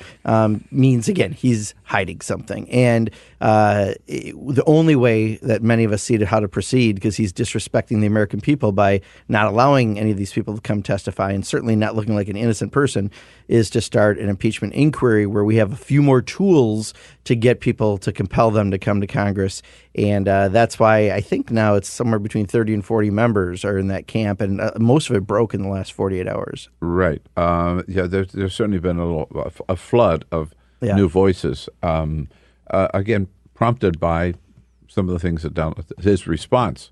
Speaker 9: means, again, he's hiding something. And the only way that many of us see how to proceed, because he's disrespecting the American people by not allowing any of these people to come testify and certainly not looking like an innocent person, is to start an impeachment inquiry where we have a few more tools to get people to compel them to come to Congress. And that's why I think now it's somewhere between 30 and 40 members are in that camp, and most of it broke in the last 48 hours.
Speaker 8: Right. There's certainly been a flood of new voices, again, prompted by some of the things that his response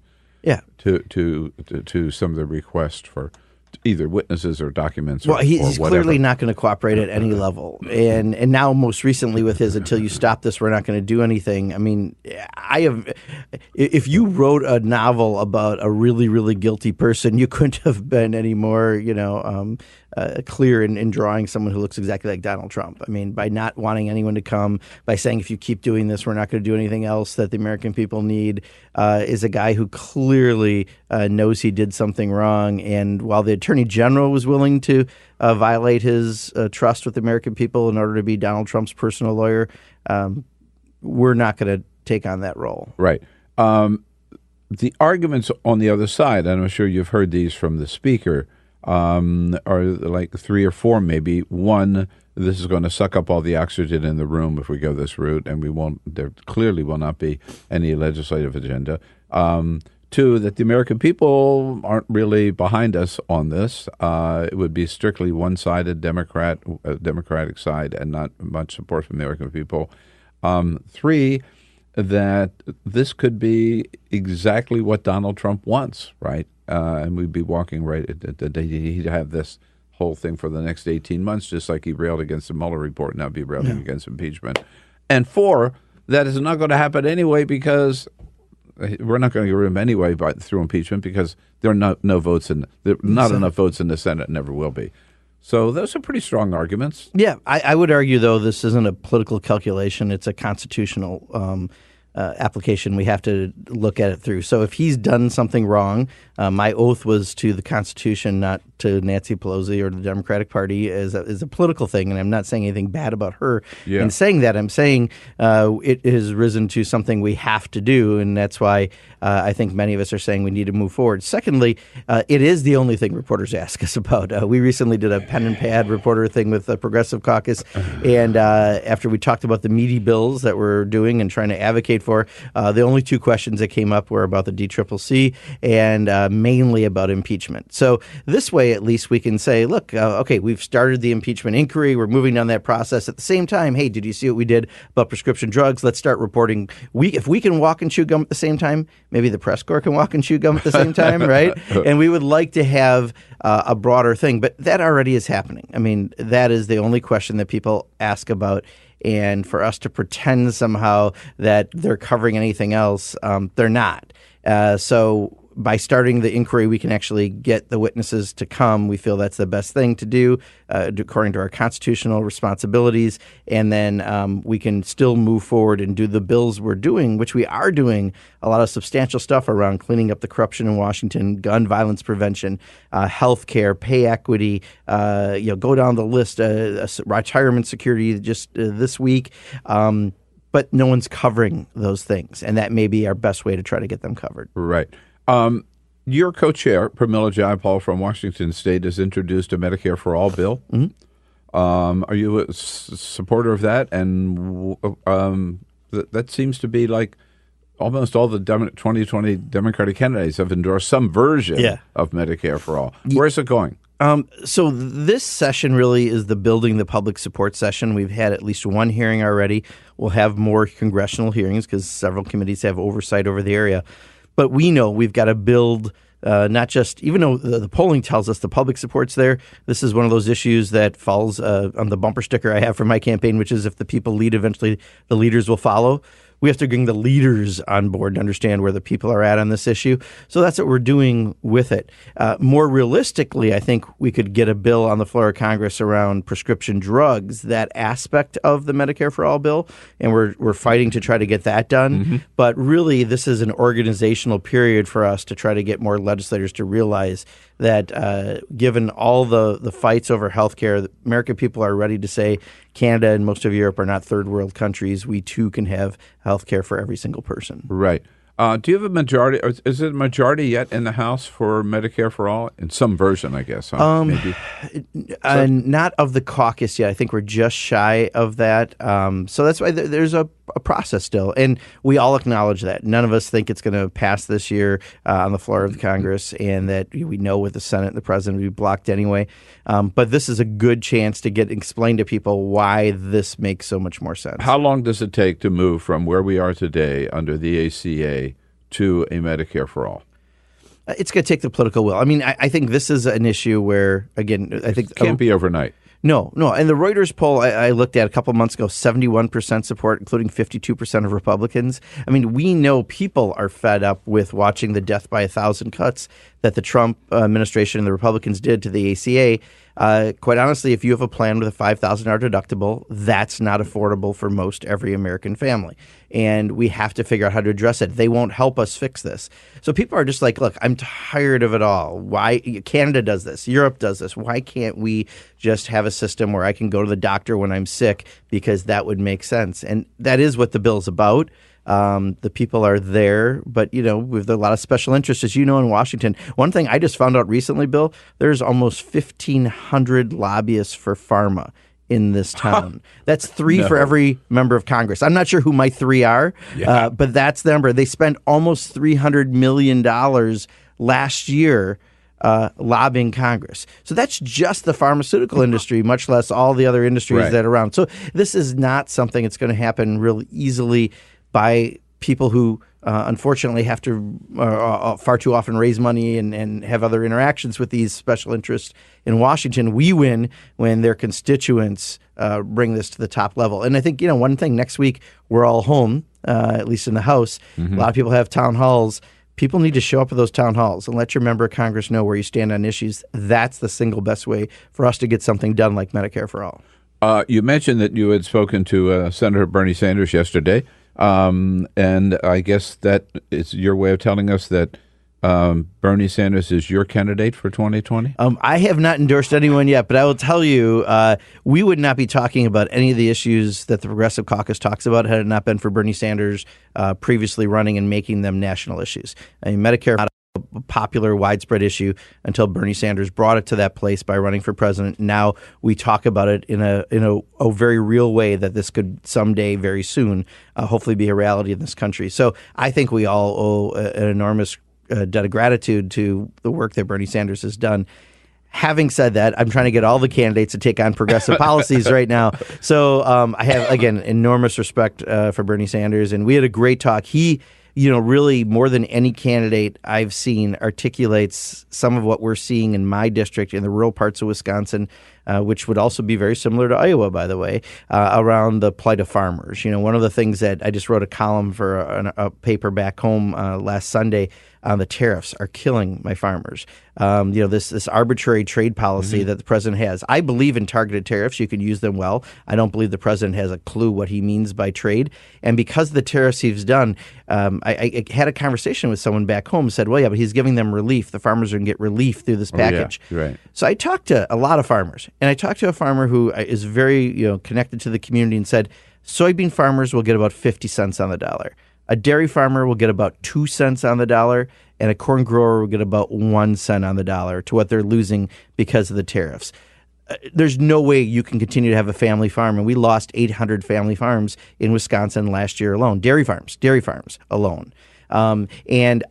Speaker 8: to some of the requests for either witnesses or documents.
Speaker 9: Well, he's clearly not going to cooperate at any level. And now most recently with his until you stop this, we're not going to do anything. I mean, if you wrote a novel about a really, really guilty person, you couldn't have been any more, clear in drawing someone who looks exactly like Donald Trump. I mean, by not wanting anyone to come, by saying if you keep doing this, we're not going to do anything else that the American people need, is a guy who clearly knows he did something wrong. And while the Attorney General was willing to violate his trust with the American people in order to be Donald Trump's personal lawyer, we're not going to take on that role.
Speaker 8: Right. The arguments on the other side, and I'm sure you've heard these from the speaker, are like 3 or 4 maybe. One, this is going to suck up all the oxygen in the room if we go this route, and there clearly will not be any legislative agenda. 2, that the American people aren't really behind us on this. It would be strictly one-sided Democratic side and not much support from the American people. 3, that this could be exactly what Donald Trump wants, right? And we'd be walking right at the day he'd have this whole thing for the next 18 months, just like he railed against the Mueller report, now be railing against impeachment. And 4, that is not going to happen anyway because we're not going to get rid of him anyway through impeachment because there are no votes not enough votes in the Senate, never will be. So those are pretty strong arguments.
Speaker 9: Yeah, I would argue, though, this isn't a political calculation. It's a constitutional application. We have to look at it through. So if he's done something wrong, my oath was to the Constitution, not to Nancy Pelosi or the Democratic Party, is a political thing, and I'm not saying anything bad about her.
Speaker 8: Yeah.
Speaker 9: In saying that, I'm saying it has risen to something we have to do, and that's why I think many of us are saying we need to move forward. Secondly, it is the only thing reporters ask us about. We recently did a pen and pad reporter thing with the Progressive Caucus, and after we talked about the meaty bills that we're doing and trying to advocate for, the only 2 questions that came up were about the DCCC and mainly about impeachment. So this way, at least we can say, look, okay, we've started the impeachment inquiry. We're moving down that process. At the same time, hey, did you see what we did about prescription drugs? Let's start reporting. If we can walk and chew gum at the same time, maybe the press corps can walk and chew gum at the same time, right? And we would like to have a broader thing, but that already is happening. I mean, that is the only question that people ask about. And for us to pretend somehow that they're covering anything else, they're not. So by starting the inquiry, we can actually get the witnesses to come. We feel that's the best thing to do according to our constitutional responsibilities. And then we can still move forward and do the bills we're doing, which we are doing a lot of substantial stuff around cleaning up the corruption in Washington, gun violence prevention, health care, pay equity, go down the list, retirement security just this week. But no one's covering those things. And that may be our best way to try to get them covered.
Speaker 8: Right. Your co-chair, Pramila Jayapal from Washington State, has introduced a Medicare for All bill. Mm-hmm. Are you a supporter of that? And that seems to be like almost all the 2020 Democratic candidates have endorsed some version of Medicare for All. Where's it going?
Speaker 9: So this session really is the building the public support session. We've had at least 1 hearing already. We'll have more congressional hearings because several committees have oversight over the area. But we know we've got to build not just, even though the polling tells us the public support's there, this is one of those issues that falls on the bumper sticker I have for my campaign, which is if the people lead, eventually the leaders will follow. We have to bring the leaders on board to understand where the people are at on this issue. So that's what we're doing with it. More realistically, I think we could get a bill on the floor of Congress around prescription drugs, that aspect of the Medicare for All bill, and we're fighting to try to get that done. Mm-hmm. But really, this is an organizational period for us to try to get more legislators to realize that given all the fights over health care, the American people are ready to say Canada and most of Europe are not third world countries. We too can have health care for every single person.
Speaker 8: Right. Do you have a majority? Is it a majority yet in the House for Medicare for All? In some version, I guess. Maybe.
Speaker 9: Not of the caucus yet. I think we're just shy of that. So that's why there's a process still. And we all acknowledge that. None of us think it's going to pass this year on the floor of the Congress, and that we know with the Senate and the president will be blocked anyway. But this is a good chance to explain to people why this makes so much more sense.
Speaker 8: How long does it take to move from where we are today under the ACA to a Medicare for All?
Speaker 9: It's going to take the political will. I mean, I think this is an issue where, again, I think
Speaker 8: it can't be overnight.
Speaker 9: No. And the Reuters poll I looked at a couple months ago, 71% support, including 52% of Republicans. I mean, we know people are fed up with watching the death by 1,000 cuts that the Trump administration and the Republicans did to the ACA. Quite honestly, if you have a plan with a $5,000 deductible, that's not affordable for most every American family. And we have to figure out how to address it. They won't help us fix this. So people are just like, look, I'm tired of it all. Why Canada does this? Europe does this. Why can't we just have a system where I can go to the doctor when I'm sick? Because that would make sense. And that is what the bill's about. The people are there, but, with a lot of special interests, as you know, in Washington. One thing I just found out recently, Bill, there's almost 1,500 lobbyists for pharma in this town. That's 3 for every member of Congress. I'm not sure who my 3 are, but that's the number. They spent almost $300 million last year lobbying Congress. So that's just the pharmaceutical industry, much less all the other industries that are around. So this is not something that's going to happen real easily by people who unfortunately have to far too often raise money and have other interactions with these special interests in Washington. We win when their constituents bring this to the top level. And I think, one thing, next week we're all home, at least in the House. A lot of people have town halls. People need to show up at those town halls and let your member of Congress know where you stand on issues. That's the single best way for us to get something done like Medicare for all.
Speaker 8: You mentioned that you had spoken to Senator Bernie Sanders yesterday. And I guess that is your way of telling us that Bernie Sanders is your candidate for 2020?
Speaker 9: I have not endorsed anyone yet, but I will tell you, we would not be talking about any of the issues that the Progressive Caucus talks about had it not been for Bernie Sanders previously running and making them national issues. I mean, Medicare not a popular, widespread issue until Bernie Sanders brought it to that place by running for president. Now we talk about it in a very real way that this could someday, very soon, hopefully be a reality in this country. So I think we all owe an enormous debt of gratitude to the work that Bernie Sanders has done. Having said that, I'm trying to get all the candidates to take on progressive policies right now. So I have, again, enormous respect for Bernie Sanders, and we had a great talk. He, really more than any candidate I've seen articulates some of what we're seeing in my district in the rural parts of Wisconsin, which would also be very similar to Iowa, by the way, around the plight of farmers. One of the things that I just wrote a column for a paper back home last Sunday on the tariffs are killing my farmers. This arbitrary trade policy that the president has. I believe in targeted tariffs. You can use them well. I don't believe the president has a clue what he means by trade. And because of the tariffs he's done, I had a conversation with someone back home who said, well, yeah, but he's giving them relief. The farmers are going to get relief through this package.
Speaker 8: Yeah, right.
Speaker 9: So I talked to a lot of farmers, and I talked to a farmer who is very connected to the community and said, soybean farmers will get about 50 cents on the dollar. A dairy farmer will get about 2 cents on the dollar, and a corn grower will get about 1 cent on the dollar to what they're losing because of the tariffs. There's no way you can continue to have a family farm, and we lost 800 family farms in Wisconsin last year alone. Dairy farms alone. And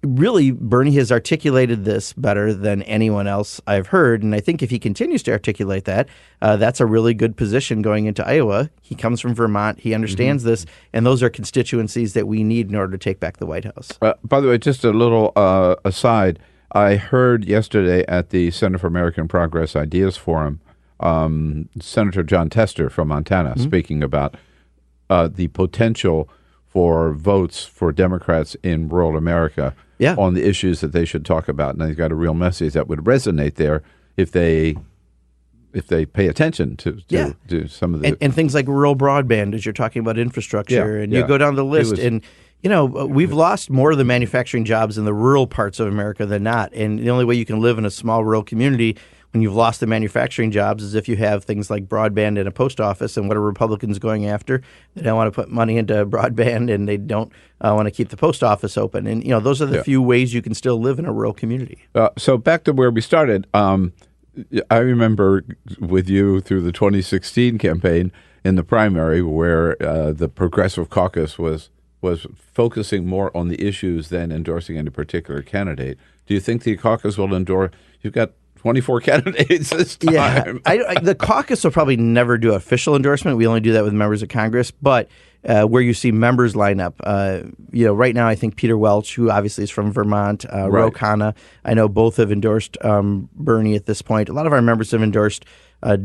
Speaker 9: really, Bernie has articulated this better than anyone else I've heard, and I think if he continues to articulate that, that's a really good position going into Iowa. He comes from Vermont. He understands this, and those are constituencies that we need in order to take back the White House.
Speaker 8: By the way, just a little aside, I heard yesterday at the Center for American Progress Ideas Forum, Senator John Tester from Montana speaking about the potential for votes for Democrats in rural America on the issues that they should talk about. And he's got a real message that would resonate there if they pay attention to some of the...
Speaker 9: And things like rural broadband, as you're talking about infrastructure, and you go down the list, we've lost more of the manufacturing jobs in the rural parts of America than not. And the only way you can live in a small rural community when you've lost the manufacturing jobs is if you have things like broadband and a post office. And what are Republicans going after? They don't want to put money into broadband, and they don't want to keep the post office open. And, those are the few ways you can still live in a rural community.
Speaker 8: So back to where we started, I remember with you through the 2016 campaign in the primary where the Progressive Caucus was focusing more on the issues than endorsing any particular candidate. Do you think the caucus will endorse? You've got 24 candidates this time.
Speaker 9: Yeah, the caucus will probably never do official endorsement. We only do that with members of Congress. But where you see members line up, right now I think Peter Welch, who obviously is from Vermont, Ro Khanna, I know both have endorsed Bernie at this point. A lot of our members have endorsed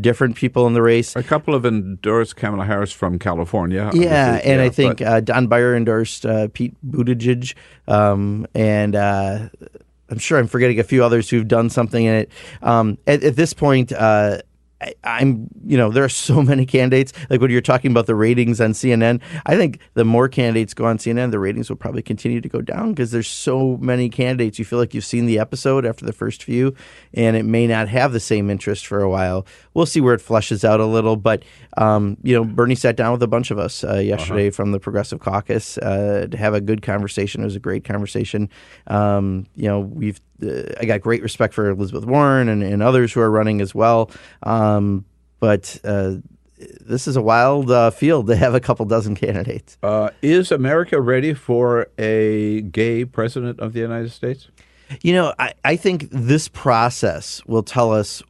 Speaker 9: different people in the race. A
Speaker 8: couple have endorsed Kamala Harris from California.
Speaker 9: I think Don Beyer endorsed Pete Buttigieg, and I'm sure I'm forgetting a few others who've done something in it. At this point, there are so many candidates. Like when you're talking about the ratings on CNN, I think the more candidates go on CNN, the ratings will probably continue to go down because there's so many candidates. You feel like you've seen the episode after the first few, and it may not have the same interest for a while. We'll see where it flushes out a little. But, Bernie sat down with a bunch of us yesterday from the Progressive Caucus to have a good conversation. It was a great conversation. I got great respect for Elizabeth Warren and others who are running as well. But this is a wild field to have a couple dozen candidates.
Speaker 8: Is America ready for a gay president of the United States?
Speaker 9: I think this process will tell us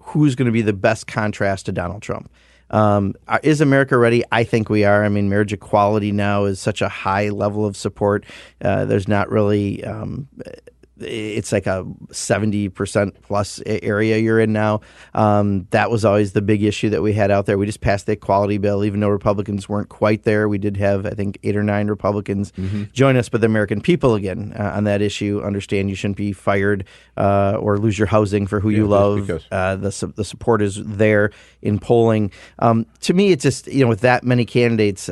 Speaker 9: who's going to be the best contrast to Donald Trump. Is America ready? I think we are. I mean, marriage equality now is such a high level of support. There's not really it's like a 70% plus area you're in now. That was always the big issue that we had out there. We just passed the equality bill, even though Republicans weren't quite there. We did have, I think, 8 or 9 Republicans join us, but the American people, again, on that issue, understand you shouldn't be fired or lose your housing for who you love. The support is there in polling. To me, it's just, with that many candidates,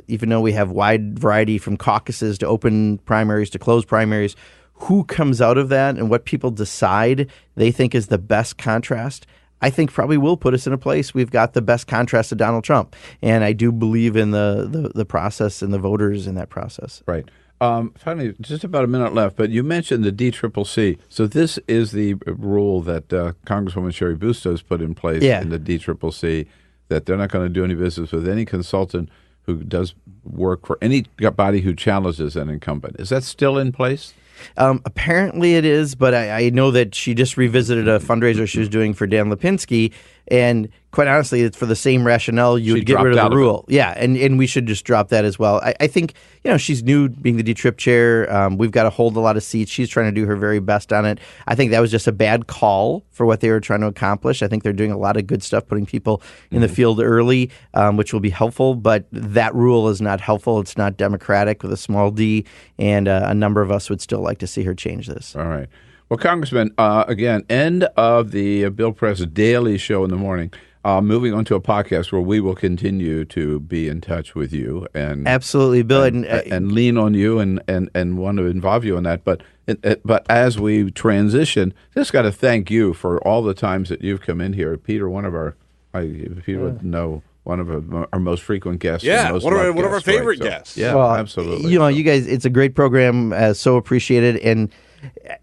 Speaker 9: even though we have wide variety from caucuses to open primaries to closed primaries, who comes out of that and what people decide they think is the best contrast, I think probably will put us in a place we've got the best contrast to Donald Trump. And I do believe in the process and the voters in that process.
Speaker 8: Right. Finally, just about a minute left, but you mentioned the DCCC. So this is the rule that Congresswoman Sherry Bustos put in place in the DCCC, that they're not going to do any business with any consultant who does work for anybody who challenges an incumbent. Is that still in place?
Speaker 9: Apparently it is, but I know that she just revisited a fundraiser she was doing for Dan Lipinski, and quite honestly, it's for the same rationale you would get rid of the rule. Yeah, and we should just drop that as well. I think, she's new being the DTRIP chair. We've got to hold a lot of seats. She's trying to do her very best on it. I think that was just a bad call for what they were trying to accomplish. I think they're doing a lot of good stuff, putting people in the field early, which will be helpful, but that rule is not helpful. It's not democratic with a small d, and a number of us would still like to see her change this.
Speaker 8: All right. Well, Congressman, again, end of the Bill Press Daily Show in the morning. Moving on to a podcast where we will continue to be in touch with you and
Speaker 9: absolutely, Bill,
Speaker 8: and lean on you and want to involve you in that. But as we transition, just got to thank you for all the times that you've come in here, Peter. One of our most frequent guests.
Speaker 10: Yeah, one of our favorite guests.
Speaker 8: Yeah, well, absolutely.
Speaker 9: You guys, it's a great program. So appreciated. And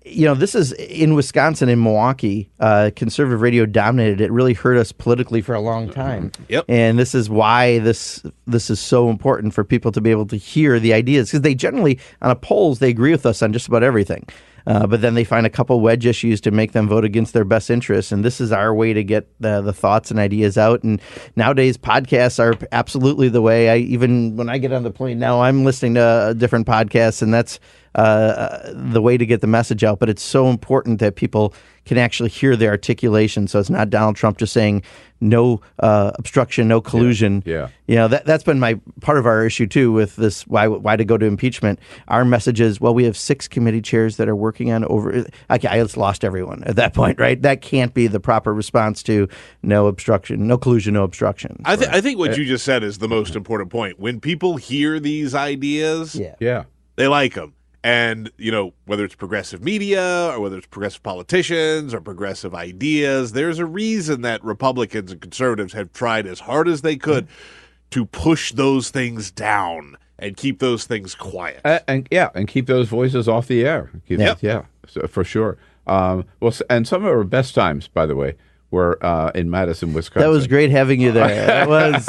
Speaker 9: this is in Wisconsin, in Milwaukee. Conservative radio dominated. It really hurt us politically for a long time.
Speaker 10: Yep.
Speaker 9: And this is why this is so important for people to be able to hear the ideas, because they generally, on a polls, they agree with us on just about everything. But then they find a couple wedge issues to make them vote against their best interests. And this is our way to get the thoughts and ideas out. And nowadays, podcasts are absolutely the way. Even when I get on the plane now, I'm listening to different podcasts, and that's the way to get the message out. But it's so important that people can actually hear the articulation. So it's not Donald Trump just saying no obstruction, no collusion.
Speaker 8: Yeah.
Speaker 9: That's been part of our issue too with this. Why to go to impeachment? Our message is, well, we have 6 committee chairs that are working on over. Okay, I just lost everyone at that point, right? That can't be the proper response to no obstruction, no collusion, no obstruction.
Speaker 10: I think what you just said is the most important point. When people hear these ideas, they like them. And, whether it's progressive media or whether it's progressive politicians or progressive ideas, there's a reason that Republicans and conservatives have tried as hard as they could to push those things down and keep those things quiet.
Speaker 8: And keep those voices off the air. So, for sure. And some of our best times, by the way, were in Madison, Wisconsin.
Speaker 9: That was great having you there. That was.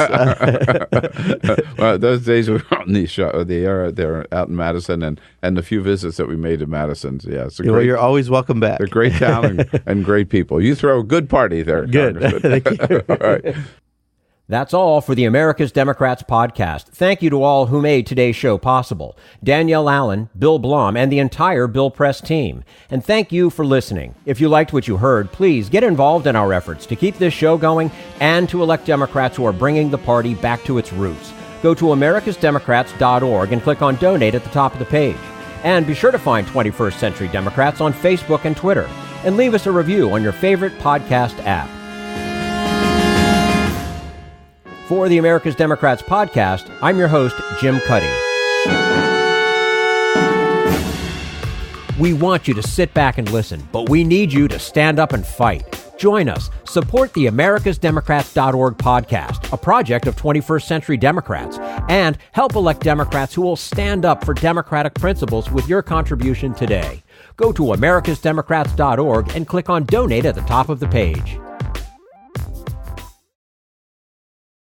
Speaker 8: Well, those days we were on the air there out in Madison, and the few visits that we made to Madison. Yeah,
Speaker 9: you're always welcome back.
Speaker 8: They're great town and great people. You throw a good party there.
Speaker 9: Good. Thank you.
Speaker 8: All right.
Speaker 1: That's all for the America's Democrats podcast. Thank you to all who made today's show possible. Danielle Allen, Bill Blum, and the entire Bill Press team. And thank you for listening. If you liked what you heard, please get involved in our efforts to keep this show going and to elect Democrats who are bringing the party back to its roots. Go to americasdemocrats.org and click on Donate at the top of the page. And be sure to find 21st Century Democrats on Facebook and Twitter. And leave us a review on your favorite podcast app. For the America's Democrats podcast, I'm your host, Jim Cuddy. We want you to sit back and listen, but we need you to stand up and fight. Join us. Support the americasdemocrats.org podcast, a project of 21st Century Democrats, and help elect Democrats who will stand up for democratic principles with your contribution today. Go to americasdemocrats.org and click on Donate at the top of the page.